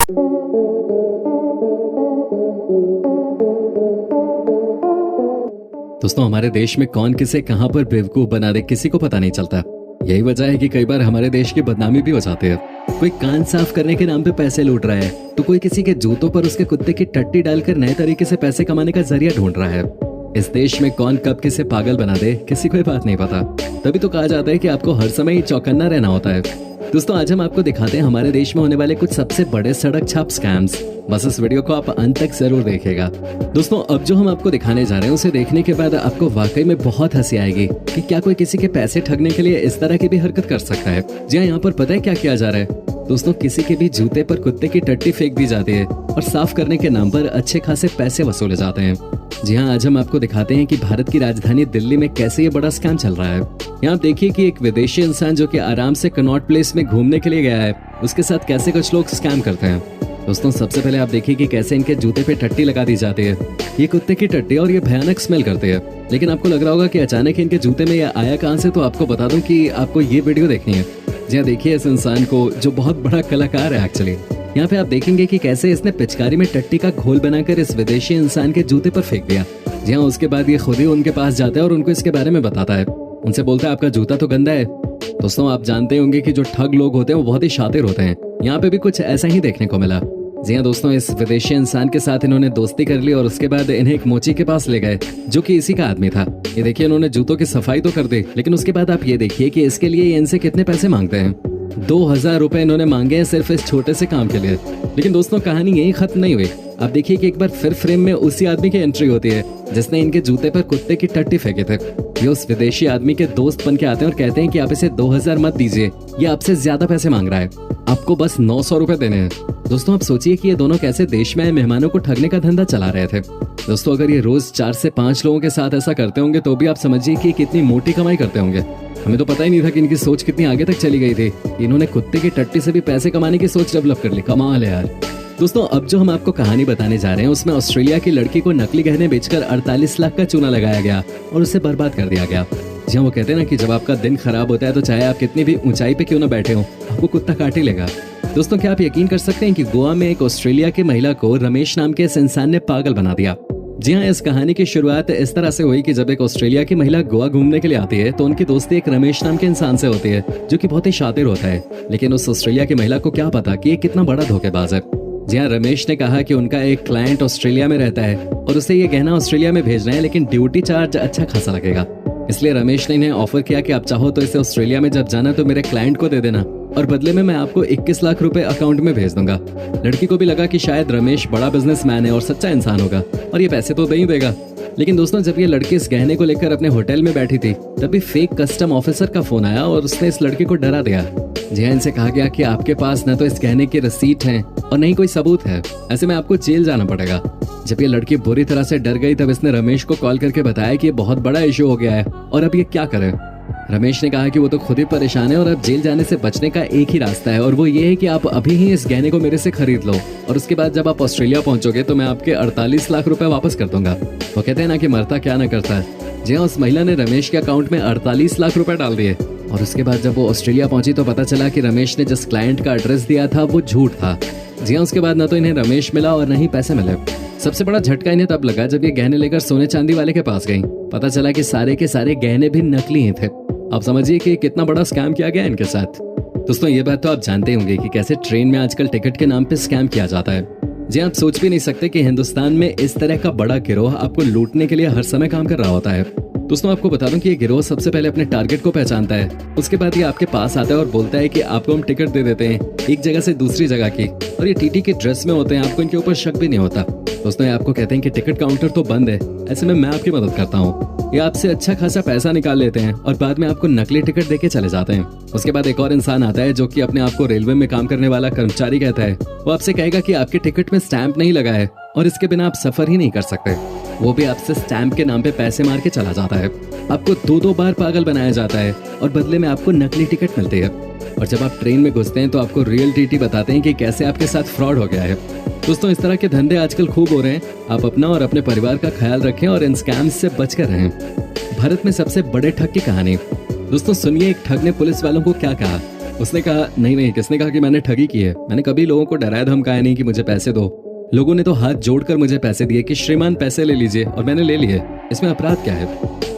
दोस्तों, हमारे देश में कौन किसे कहां पर बेवकूफ बना दे किसी को पता नहीं चलता। यही वजह है कि कई बार हमारे देश की बदनामी भी हो जाती है। कोई कान साफ करने के नाम पे पैसे लूट रहा है, तो कोई किसी के जूतों पर उसके कुत्ते की टट्टी डालकर नए तरीके से पैसे कमाने का जरिया ढूंढ रहा है। इस देश में कौन कब किसे पागल बना दे किसी को बात नहीं पता। तभी तो कहा जाता है कि आपको हर समय चौकन्ना रहना होता है। दोस्तों, आज हम आपको दिखाते हैं हमारे देश में होने वाले कुछ सबसे बड़े सड़क छाप स्कैम्स। बस इस वीडियो को आप अंत तक जरूर देखिएगा। दोस्तों, अब जो हम आपको दिखाने जा रहे हैं उसे देखने के बाद आपको वाकई में बहुत हंसी आएगी कि क्या कोई किसी के पैसे ठगने के लिए इस तरह की भी हरकत कर सकता है। जी हाँ, यहाँ पर पता है क्या किया जा रहा है। दोस्तों, किसी के भी जूते पर कुत्ते की टट्टी फेंक दी जाती है और साफ करने के नाम पर अच्छे खासे पैसे वसूले जाते हैं। जी हाँ, आज हम आपको दिखाते हैं कि भारत की राजधानी दिल्ली में कैसे ये बड़ा स्कैम चल रहा है। यहाँ देखिए कि एक विदेशी इंसान जो कि आराम से कनॉट प्लेस में घूमने के लिए गया है, उसके साथ कैसे कुछ लोग स्कैम करते हैं। दोस्तों, सबसे पहले आप देखिए कि कैसे इनके जूते पे टट्टी लगा दी जाती है। ये कुत्ते की टट्टी और ये भयानक स्मेल करती है। लेकिन आपको लग रहा होगा कि अचानक इनके जूते में ये आया कहां से, तो आपको बता दूं कि आपको ये वीडियो देखनी है। जी हाँ, देखिए इस इंसान को जो बहुत बड़ा कलाकार है एक्चुअली। यहाँ पे आप देखेंगे कि कैसे इसने पिचकारी में टट्टी का घोल बनाकर इस विदेशी इंसान के जूते पर फेंक दिया। जी हाँ, उसके बाद ये खुद ही उनके पास जाता है और उनको इसके बारे में बताता है। उनसे बोलता है आपका जूता तो गंदा है। दोस्तों, आप जानते होंगे कि जो ठग लोग होते हैं वो बहुत ही शातिर होते हैं। यहाँ पे भी कुछ ऐसा ही देखने को मिला। जी हाँ दोस्तों, इस विदेशी इंसान के साथ इन्होंने दोस्ती कर ली और उसके बाद इन्हें एक मोची के पास ले गए जो कि इसी का आदमी था। ये देखिए, इन्होंने जूतों की सफाई तो कर दी, लेकिन उसके बाद आप ये देखिए कि इसके लिए ये इनसे कितने पैसे मांगते हैं। 2000 रुपए इन्होंने मांगे हैं सिर्फ इस छोटे से काम के लिए। लेकिन दोस्तों, कहानी यही खत्म नहीं हुई। आप देखिए कि एक बार फिर फ्रेम में उसी आदमी की एंट्री होती है जिसने इनके जूते पर कुत्ते की टट्टी फेंके थे। ये उस विदेशी आदमी के दोस्त बन के आते हैं और कहते हैं कि आप इसे 2000 मत दीजिए, ये आपसे ज्यादा पैसे मांग रहा है, आपको बस 900 रुपए देने हैं। दोस्तों, आप सोचिए कि ये दोनों कैसे देश में आए मेहमानों को ठगने का धंधा चला रहे थे। दोस्तों, अगर ये रोज 4 से 5 लोगों के साथ ऐसा करते होंगे तो भी आप समझिए कि कितनी मोटी कमाई करते होंगे। हमें तो पता ही नहीं था कि इनकी सोच कितनी आगे तक चली गई थी। इन्होंने कुत्ते की टट्टी से भी पैसे कमाने की सोच डेवलप कर ली। कमाल है यार। दोस्तों, अब जो हम आपको कहानी बताने जा रहे हैं उसमें ऑस्ट्रेलिया की लड़की को नकली गहने बेचकर 48 लाख का चूना लगाया गया और उसे बर्बाद कर दिया गया। जी हाँ, वो कहते हैं ना कि जब आपका दिन खराब होता है तो चाहे आप कितनी भी ऊंचाई पे क्यों ना बैठे हो, आपको कुत्ता काट ही लेगा। दोस्तों, क्या आप यकीन कर सकते हैं कि गोवा में एक ऑस्ट्रेलिया की महिला को रमेश नाम के इस इंसान ने पागल बना दिया। जी हाँ, इस कहानी की शुरुआत इस तरह से हुई कि जब एक ऑस्ट्रेलिया की महिला गोवा घूमने के लिए आती है तो उनकी दोस्ती एक रमेश नाम के इंसान से होती है जो कि बहुत ही शातिर होता है। लेकिन उस ऑस्ट्रेलिया की महिला को क्या पता कि ये कितना बड़ा धोखेबाज है। जी हाँ, रमेश ने कहा कि उनका एक क्लाइंट ऑस्ट्रेलिया में रहता है और उसे ये गहना ऑस्ट्रेलिया में भेजना है, लेकिन ड्यूटी चार्ज अच्छा खासा लगेगा। इसलिए रमेश ने इन्हें ऑफर किया कि आप चाहो तो इसे ऑस्ट्रेलिया में जब जाना तो मेरे क्लाइंट को दे देना और बदले में मैं आपको 21 लाख रुपए अकाउंट में भेज दूंगा। लड़की को भी लगा कि शायद रमेश बड़ा बिजनेसमैन है और सच्चा इंसान होगा और ये पैसे तो दे ही देगा। लेकिन दोस्तों, जब ये लड़की इस गहने को लेकर अपने होटल में बैठी थी तभी फेक कस्टम ऑफिसर का फोन आया और उसने इस लड़की को डरा दिया। जी हाँ, इनसे कहा गया कि आपके पास न तो इस गहने की रसीद है और न ही कोई सबूत है, ऐसे में आपको जेल जाना पड़ेगा। जब ये लड़की बुरी तरह से डर गई तब इसने रमेश को कॉल करके बताया कि ये बहुत बड़ा इशू हो गया है और अब ये क्या करे। रमेश ने कहा कि वो तो खुद ही परेशान है और अब जेल जाने से बचने का एक ही रास्ता है और वो ये है कि आप अभी ही इस गहने को मेरे से खरीद लो और उसके बाद जब आप ऑस्ट्रेलिया पहुंचोगे तो मैं आपके 48 लाख रुपए वापस कर दूंगा। वो कहते हैं ना कि मरता क्या ना करता है। जी हाँ, उस महिला ने रमेश के अकाउंट में 48 लाख रुपए डाल दिए और उसके बाद जब वो ऑस्ट्रेलिया पहुंची तो पता चला कि रमेश ने जिस क्लाइंट का एड्रेस दिया था वो झूठ था। जी हाँ, उसके बाद न तो इन्हें रमेश मिला और न ही पैसे मिले। सबसे बड़ा झटका इन्हें तब लगा जब ये गहने लेकर सोने चांदी वाले के पास गई। पता चला कि सारे के सारे गहने भी नकली ही थे। आप समझिए कि कितना बड़ा स्कैम किया गया इनके साथ। दोस्तों, ये बात तो आप जानते होंगे कि कैसे ट्रेन में आजकल टिकट के नाम पे स्कैम किया जाता है। जी, आप सोच भी नहीं सकते कि हिंदुस्तान में इस तरह का बड़ा गिरोह आपको लूटने के लिए हर समय काम कर रहा होता है। दोस्तों, आपको बता दूं कि ये गिरोह सबसे पहले अपने टारगेट को पहचानता है, उसके बाद ये आपके पास आता है और बोलता है कि आपको हम टिकट दे देते हैं एक जगह से दूसरी जगह की, और ये टीटी के ड्रेस में होते हैं, आपको इनके ऊपर शक भी नहीं होता। दोस्तों, ये आपको कहते हैं कि टिकट काउंटर तो बंद है, ऐसे में मैं आपकी मदद करता हूँ। ये आपसे अच्छा खासा पैसा निकाल लेते हैं और बाद में आपको नकली टिकट देके चले जाते हैं। उसके बाद एक और इंसान आता है जो कि अपने आप को रेलवे में काम करने वाला कर्मचारी कहता है। वो आपसे कहेगा कि आपके टिकट में स्टैंप नहीं लगा है और इसके बिना आप सफर ही नहीं कर सकते। वो भी आपसे स्टैंप के नाम पे पैसे मार के चला जाता है। आपको 2-2 बार पागल बनाया जाता है और बदले में आपको नकली टिकट मिलती है। और जब आप ट्रेन में घुसते हैं तो आपको रियल टीटी बताते हैं कि कैसे आपके साथ फ्रॉड हो गया है। दोस्तों, इस तरह के धंधे आजकल खूब हो रहे हैं। आप अपना और अपने परिवार का ख्याल रखें और इन स्कैम्स से बचकर रहें। भारत में सबसे बड़े ठग की कहानी। दोस्तों, सुनिए एक ठग ने पुलिस वालों को क्या कहा। उसने कहा नहीं नहीं, किसने कहा कि मैंने ठगी की है? मैंने कभी लोगों को डराया धमकाया नहीं कि मुझे पैसे दो। लोगों ने तो हाथ जोड़कर मुझे पैसे दिए कि श्रीमान पैसे ले लीजिए, और मैंने ले लिए। इसमें अपराध क्या है?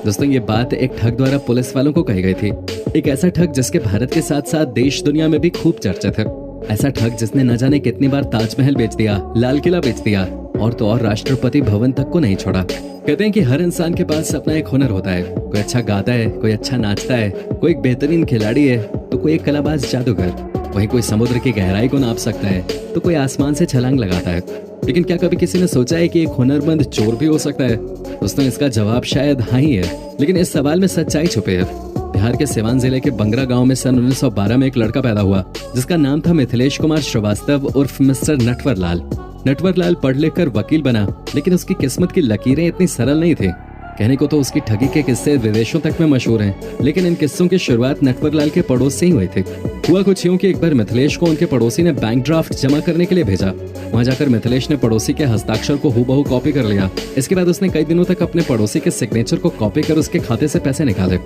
दोस्तों ये बात एक ठग द्वारा पुलिस वालों को कही गई थी। एक ऐसा ठग जिसके भारत के साथ साथ देश दुनिया में भी खूब चर्चित है। ऐसा ठग जिसने न जाने कितनी बार ताजमहल बेच दिया, लाल किला बेच दिया, और तो और राष्ट्रपति भवन तक को नहीं छोड़ा। कहते हैं कि हर इंसान के पास अपना एक हुनर होता है। कोई अच्छा गाता है, कोई अच्छा नाचता है, कोई एक बेहतरीन खिलाड़ी है, तो कोई एक कलाबाज जादूगर। वहीं कोई समुद्र की गहराई को नाप सकता है, तो कोई आसमान से छलांग लगाता है। लेकिन क्या कभी किसी ने सोचा है कि एक हुनरमंद चोर भी हो सकता है? दोस्तों इसका जवाब शायद हाँ ही है, लेकिन इस सवाल में सच्चाई छुपी है। बिहार के सिवान जिले के बंगरा गांव में सन 1912 में एक लड़का पैदा हुआ जिसका नाम था मिथिलेश कुमार श्रीवास्तव उर्फ मिस्टर नटवर लाल। नटवर लाल पढ़ लिख कर वकील बना, लेकिन उसकी किस्मत की लकीरें इतनी सरल नहीं थी। कहने को तो उसकी ठगी के किस्से विदेशों तक में मशहूर हैं, लेकिन इन किस्सों की शुरुआत नटवर लाल के पड़ोस से ही हुई थी। हुआ कुछ यूं कि एक बार मिथिलेश को उनके पड़ोसी ने बैंक ड्राफ्ट जमा करने के लिए भेजा। वहां जाकर मिथिलेश ने पड़ोसी के हस्ताक्षर को हूबहू कॉपी कर लिया। इसके बाद उसने कई दिनों तक अपने पड़ोसी के सिग्नेचर को कॉपी कर उसके खाते से पैसे निकाले।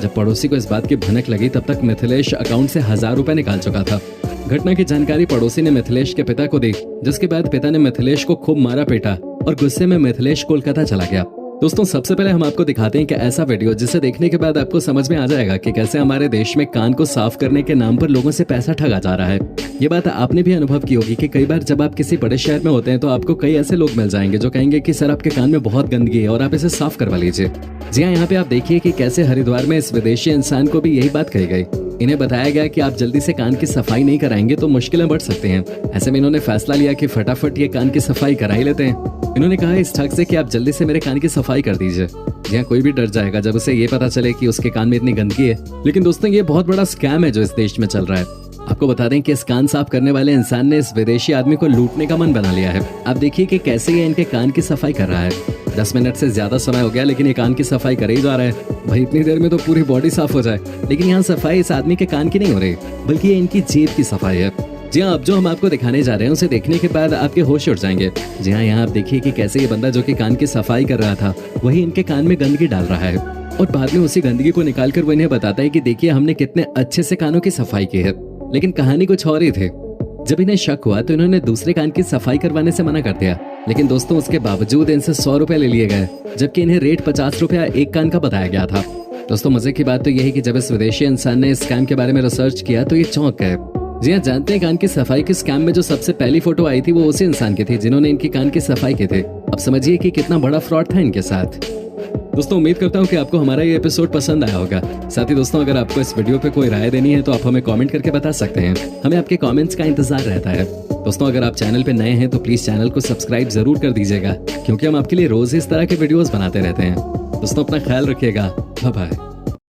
जब पड़ोसी को इस बात की भनक लगी, तब तक मिथिलेश अकाउंट से 1000 रुपए निकाल चुका था। घटना की जानकारी पड़ोसी ने मिथिलेश के पिता को दी, जिसके बाद पिता ने मिथिलेश को खूब मारा पीटा और गुस्से में मिथिलेश कोलकाता चला गया। दोस्तों सबसे पहले हम आपको दिखाते हैं कि ऐसा वीडियो जिसे देखने के बाद आपको समझ में आ जाएगा कि कैसे हमारे देश में कान को साफ करने के नाम पर लोगों से पैसा ठगा जा रहा है। ये बात आपने भी अनुभव की होगी कि कई बार जब आप किसी बड़े शहर में होते हैं तो आपको कई ऐसे लोग मिल जाएंगे जो कहेंगे कि सर आपके कान में बहुत गंदगी है और आप इसे साफ करवा लीजिए। जी हाँ, यहाँ पे आप देखिए कि कैसे हरिद्वार में इस विदेशी इंसान को भी यही बात कही गई। इन्हें बताया गया कि आप जल्दी से कान की सफाई नहीं कराएंगे तो मुश्किलें बढ़ सकती हैं। ऐसे में इन्होंने फैसला लिया कि फटाफट ये कान की सफाई करा ही लेते हैं। इन्होंने कहा इस ठग से कि आप जल्दी से मेरे कान की सफाई कर दीजिए। जी हाँ, कोई भी डर जाएगा जब उसे ये पता चले कि उसके कान में इतनी गंदगी है। लेकिन दोस्तों ये बहुत बड़ा स्कैम है जो इस देश में चल रहा है। आपको बता दें कि इस कान साफ करने वाले इंसान ने इस विदेशी आदमी को लूटने का मन बना लिया है। आप देखिए कि कैसे ये इनके कान की सफाई कर रहा है। 10 मिनट से ज्यादा समय हो गया, लेकिन ये कान की सफाई करे ही जा रहा है। भाई इतनी देर में तो पूरी बॉडी साफ हो जाए, लेकिन यहाँ सफाई इस आदमी के कान की नहीं हो रही, बल्कि ये इनकी जेब की सफाई है। जी हाँ, अब जो हम आपको दिखाने जा रहे हैं उसे देखने के बाद आपके होश उड़ जाएंगे। जी हाँ, यहाँ आप देखिए कि कैसे ये बंदा जो कि कान की सफाई कर रहा था, वही इनके कान में गंदगी डाल रहा है और बाद में उसी गंदगी को निकालकर वो इन्हें बताता है कि देखिए हमने कितने अच्छे से कानों की सफाई की है। लेकिन कहानी कुछ और ही थी। जब इन्हें शक हुआ तो इन्होंने दूसरे कान की सफाई करवाने से मना कर दिया, लेकिन दोस्तों उसके बावजूद इनसे 100 रुपए ले लिए गए, जबकि इन्हें रेट 50 रुपया एक कान का बताया गया था। दोस्तों मजे की बात तो यही कि जब इस विदेशी इंसान ने इस स्कैम के बारे में रिसर्च किया तो ये चौंक गए। जी हाँ, जानते हैं कान की सफाई के स्कैम में जो सबसे पहली फोटो आई थी वो उसी इंसान की थी जिन्होंने इनकी कान की सफाई की थी। अब समझिए कि कितना बड़ा फ्रॉड था इनके साथ। दोस्तों उम्मीद करता हूँ कि आपको हमारा ये एपिसोड पसंद आया होगा। साथ ही दोस्तों अगर आपको इस वीडियो पे कोई राय देनी है तो आप हमें कमेंट करके बता सकते हैं। हमें आपके कमेंट्स का इंतजार रहता है। दोस्तों अगर आप चैनल पे नए हैं तो प्लीज चैनल को सब्सक्राइब जरूर कर दीजिएगा, क्योंकि हम आपके लिए रोज इस तरह के वीडियोस बनाते रहते हैं। दोस्तों अपना ख्याल रखिएगा। Bye bye.